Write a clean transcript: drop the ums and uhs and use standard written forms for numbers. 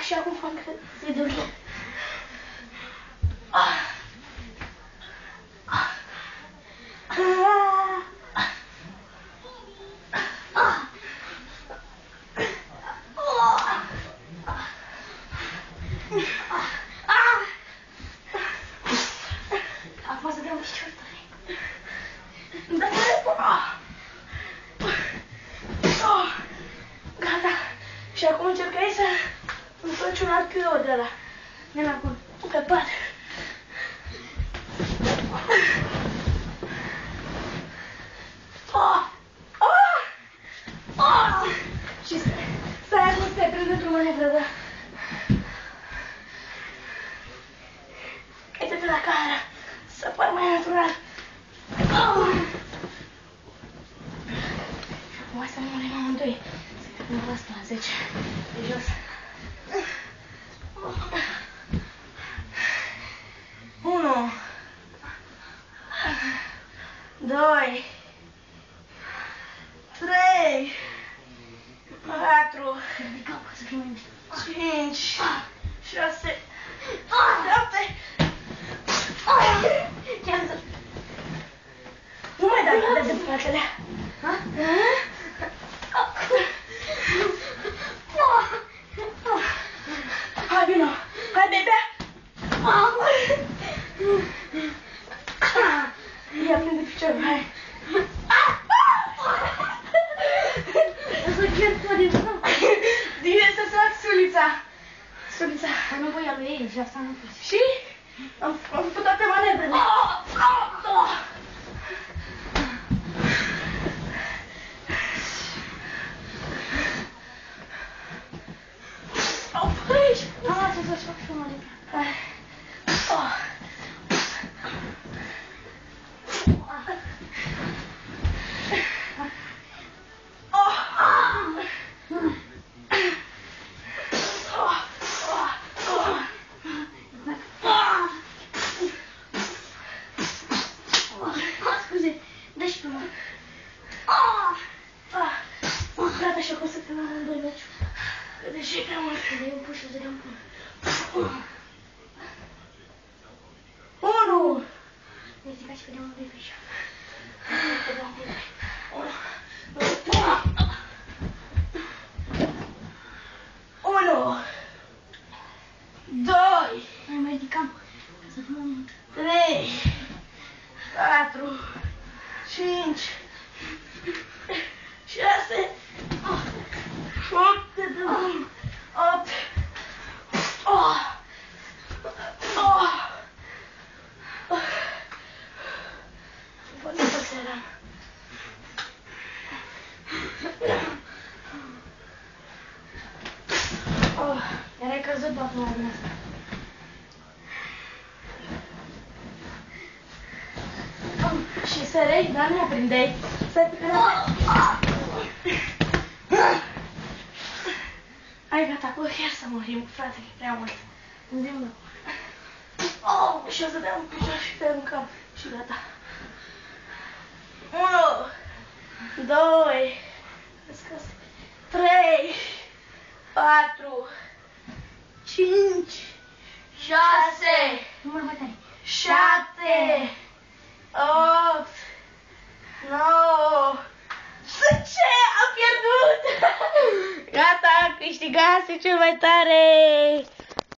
Și acum fac zidurile. Acum să dăm piciortare. Gata. Și acum încercai să îmi faci un archeou de ăla. Ven acum, pe pat. Și stai acum să te prind într-o manevră, da? Uite-te la cameră, să par mai natural. Acum să nu murim amândoi. Să te prind asta la 10. De jos. 1 2 3 4 5 6 7 Nu mai dai atât de spatele. Hai, vino! Hai, bebea! Ia, prinde piciorul, hai! O să pierd tot din nou. Bine să fac sulița! Sulița! Dar nu voia lui ei și asta nu poți. Și? Am făcut toate manevrele. Oprești! Lasă să-și fac și o manevră. Hai. Scuze, dă și pe mă. Gata, și acum să te luăm în 2 meciuri. Că deși e prea mult. Să dai un puș, să dai un puș. 1 Ridica și cădeam un pic pe așa. Cădeam un pic. 1 2 Mai ridicam. Ca să fim mai mult. 3 4 5 6 7 8 Foarte seara. Iar ai căzut pe acum din asta. Și sărei, dar nu o prindeai. Stai pe Hai, gata, cu chiar să murim, frate, că e prea mult. Îndemnă. Și o să dea un picior și pe un cap. Și gata. 1 2 3 4 5 6 Număr mai tare. 7 8 9 Ce? Am pierdut! Gata, câștigase cel mai tare!